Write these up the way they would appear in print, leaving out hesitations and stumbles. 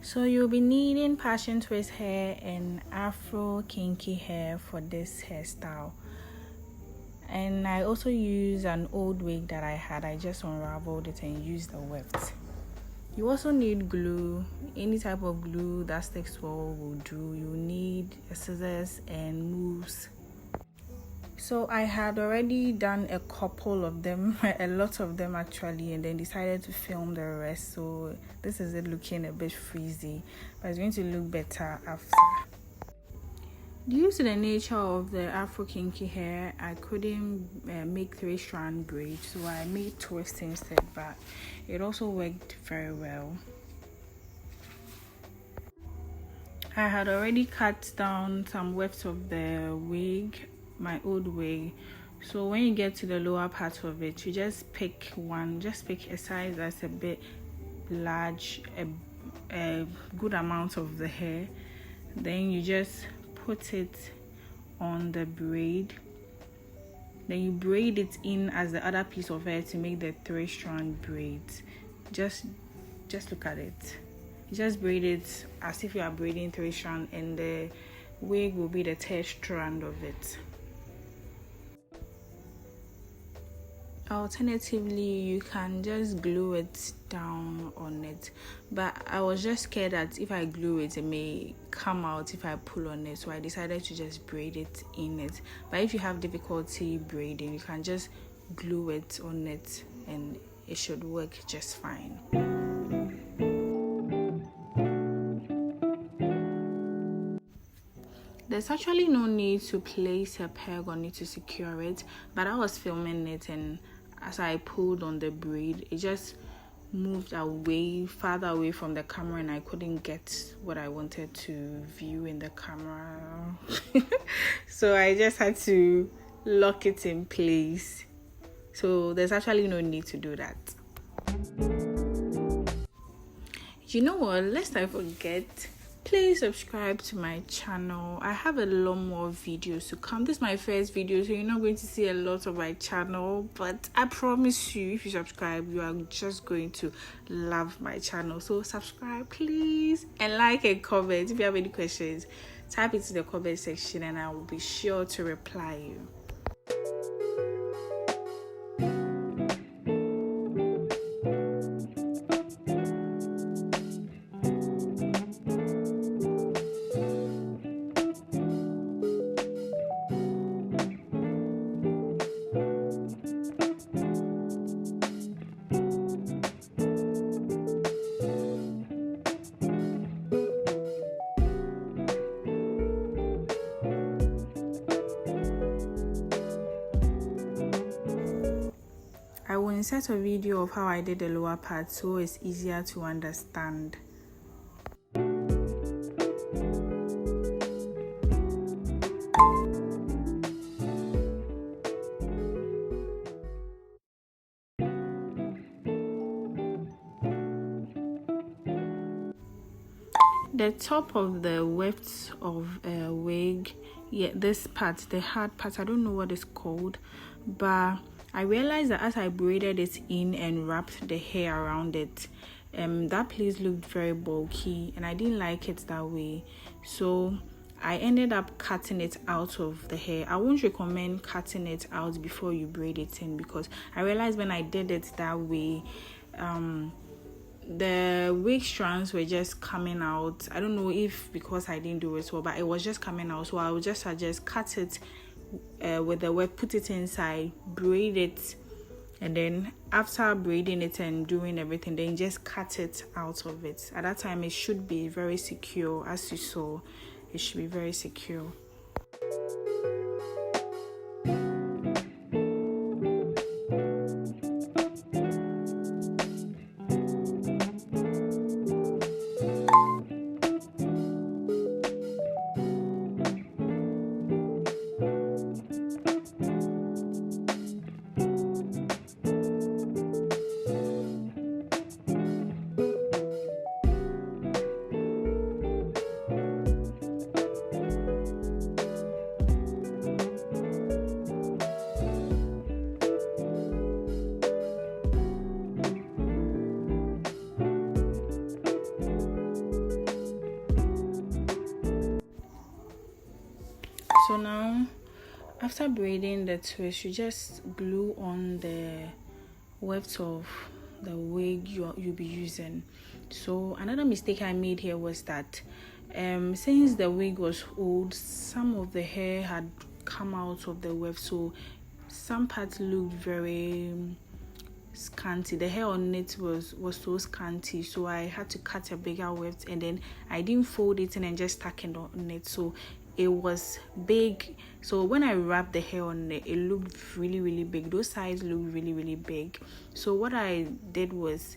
So you'll be needing passion twist hair and Afro kinky hair for this hairstyle. And I also use an old wig that I had. I just unraveled it and used the weft. You also need glue. Any type of glue that sticks well will do. You need scissors and mousse. So I had already done a couple of them, a lot of them actually, and then decided to film the rest. So this is it looking a bit frizzy, but it's going to look better after. Due to the nature of the Afro kinky hair, I couldn't make 3-strand braids, so I made twists instead, but it also worked very well. I had already cut down some wefts of the wig, my old wig. So when you get to the lower part of it, you just pick one, just pick a size that's a bit large, a good amount of the hair. Then you just put it on the braid. Then you braid it in as the other piece of hair to make the 3-strand braids. Just look at it. You just braid it as if you are braiding 3-strand, and the wig will be the 3rd strand of it. Alternatively, you can just glue it down on it, but I was just scared that if I glue it, it may come out if I pull on it, so I decided to just braid it in it. But if you have difficulty braiding, you can just glue it on it and it should work just fine. There's actually no need to place a peg on it to secure it, but I was filming it, and as I pulled on the braid, it just moved farther away from the camera, and I couldn't get what I wanted to view in the camera. So I just had to lock it in place. So there's actually no need to do that. You know what? Lest I forget, please subscribe to my channel. I have a lot more videos to come. This is my first video, so you're not going to see a lot of my channel, but I promise you, if you subscribe, you are just going to love my channel. So subscribe, please, and like and comment. If you have any questions, type it in the comment section and I will be sure to reply you. I will insert a video of how I did the lower part so it's easier to understand. The top of the weft of a wig, this part, the hard part, I don't know what it's called, but I realized that as I braided it in and wrapped the hair around it, that place looked very bulky and I didn't like it that way. So I ended up cutting it out of the hair. I won't recommend cutting it out before you braid it in, because I realized when I did it that way, the wig strands were just coming out. I don't know if because I didn't do it well, but it was just coming out. So I would just suggest cut it with the web, put it inside, braid it, and then after braiding it and doing everything, then just cut it out of it. At that time, it should be very secure. As you saw, it should be very secure. So now, after braiding the twist, you just glue on the wefts of the wig you'll be using. So another mistake I made here was that since the wig was old, some of the hair had come out of the weft, so some parts looked very scanty. The hair on it was so scanty, so I had to cut a bigger weft, and then I didn't fold it in and just stuck it on it, so it was big. So when I wrapped the hair on it, it looked really big. Those sides looked really big. So what I did was,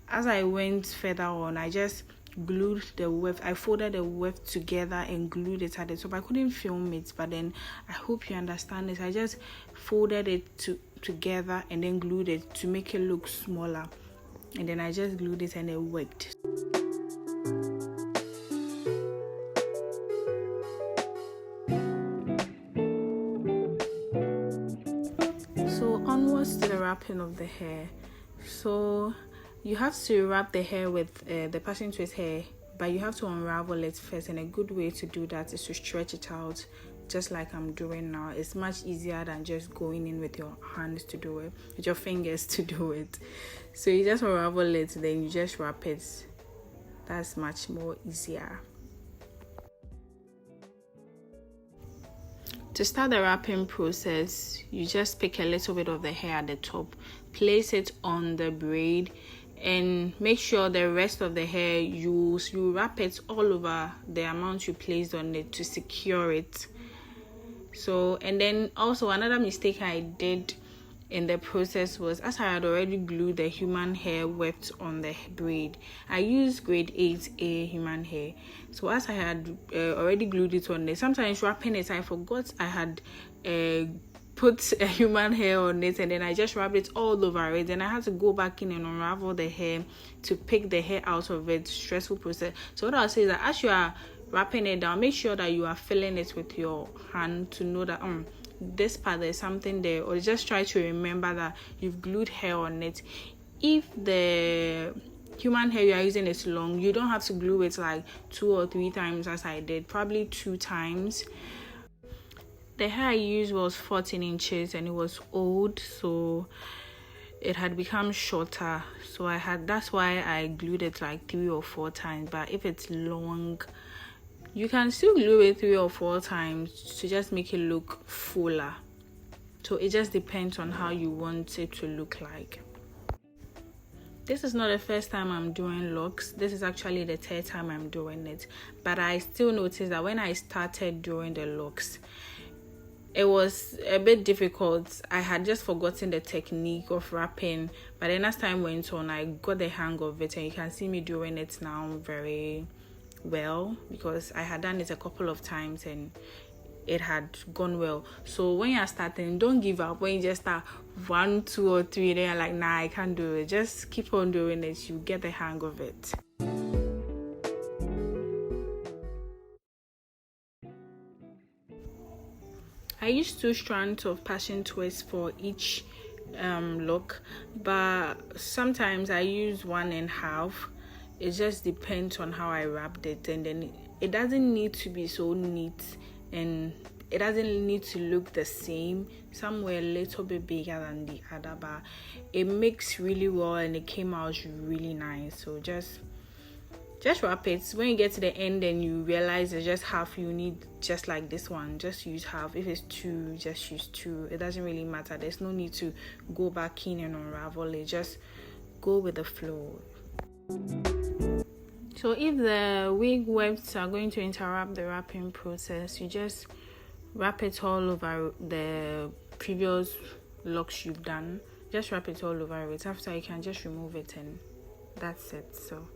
as I went further on, I just glued the weft. I folded the weft together and glued it at the top. I couldn't film it, but then I hope you understand this. I just folded it together and then glued it to make it look smaller, and then I just glued it and it worked. So onwards to the wrapping of the hair. So you have to wrap the hair with the passion twist hair, but you have to unravel it first, and a good way to do that is to stretch it out, just like I'm doing now. It's much easier than just going in with your hands to do it, with your fingers to do it. So you just unravel it, then you just wrap it. That's much more easier. To start the wrapping process, you just pick a little bit of the hair at the top, place it on the braid, and make sure the rest of the hair you wrap it all over the amount you placed on it to secure it. So, and then also another mistake I did in the process was, as I had already glued the human hair weft on the braid, I used grade 8A human hair. So as I had already glued it on there, sometimes wrapping it, I forgot I had put a human hair on it, and then I just wrapped it all over it. Then I had to go back in and unravel the hair to pick the hair out of it. Stressful process. So what I'll say is that as you are wrapping it down, make sure that you are filling it with your hand to know that this part there's something there, or just try to remember that you've glued hair on it. If the human hair you are using is long, you don't have to glue it like 2 or 3 times as I did, probably 2 times. The hair I used was 14 inches and it was old, so it had become shorter, so that's why I glued it like 3 or 4 times. But if it's long, you can still glue it 3 or 4 times to just make it look fuller. So it just depends on how you want it to look like. This is not the first time I'm doing locks. This is actually the 3rd time I'm doing it. But I still noticed that when I started doing the locks, it was a bit difficult. I had just forgotten the technique of wrapping, but then as time went on, I got the hang of it, and you can see me doing it now very well because I had done it a couple of times and it had gone well. So when you're starting, don't give up. When you just start 1, 2, or 3, then you're like, nah, I can't do it. Just keep on doing it. You get the hang of it. I used 2 strands of passion twist for each lock, but sometimes I use 1.5. It just depends on how I wrapped it, and then it doesn't need to be so neat, and it doesn't need to look the same. Some were a little bit bigger than the other, but it mixed really well and it came out really nice. So just wrap it. When you get to the end and you realize it's just half you need, just like this one, just use half. If it's 2, just use 2. It doesn't really matter. There's no need to go back in and unravel it. Just go with the flow. So if the wig wefts are going to interrupt the wrapping process, you just wrap it all over the previous locks you've done. Just wrap it all over it. After, you can just remove it and that's it. So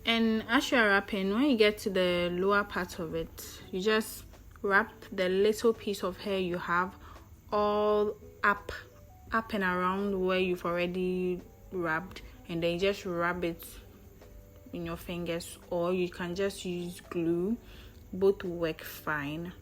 and as you're wrapping, when you get to the lower part of it, you just wrap the little piece of hair you have all up and around where you've already wrapped, and then you just wrap it in your fingers, or you can just use glue. Both work fine.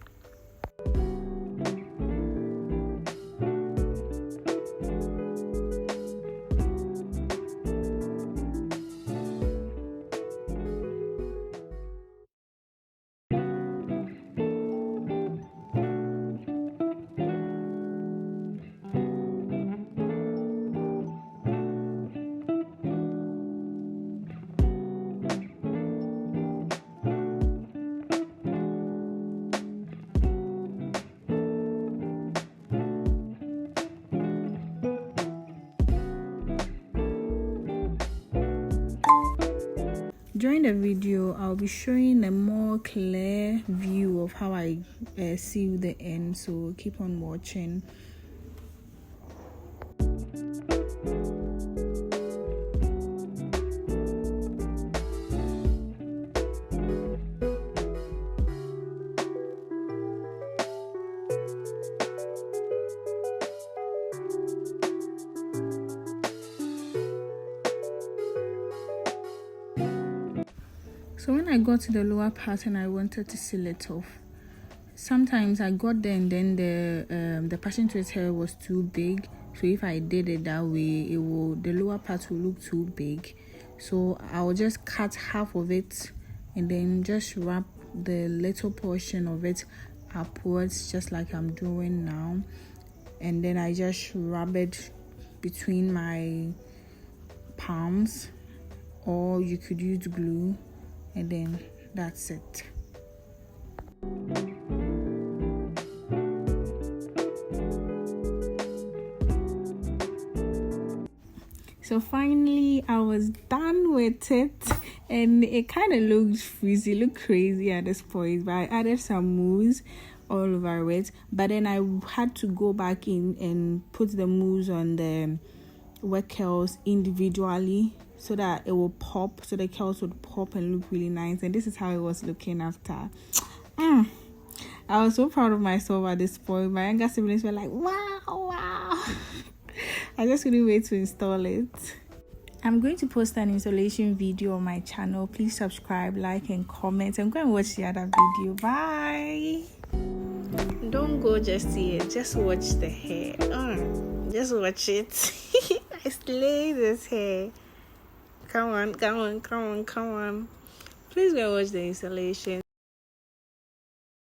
during the video, I'll be showing a more clear view of how I sew the end, so keep on watching. So when I got to the lower part and I wanted to seal it off, sometimes I got there and then the passion twist hair was too big. So if I did it that way, the lower part will look too big. So I'll just cut half of it and then just wrap the little portion of it upwards, just like I'm doing now. And then I just rub it between my palms, or you could use glue. And then that's it. So finally I was done with it, and it kind of looked frizzy, looked crazy at this point, but I added some mousse all over it. But then I had to go back in and put the mousse on the wet curls individually, so that it will pop, so the curls would pop and look really nice. And this is how it was looking after. I was so proud of myself at this point. My younger siblings were like, wow. I just couldn't wait to install it. I'm going to post an installation video on my channel. Please subscribe, like, and comment. I'm going to watch the other video. Bye. Don't go just see it. Just watch the hair. Just watch it. I slay this hair. Come on. Please go watch the installation.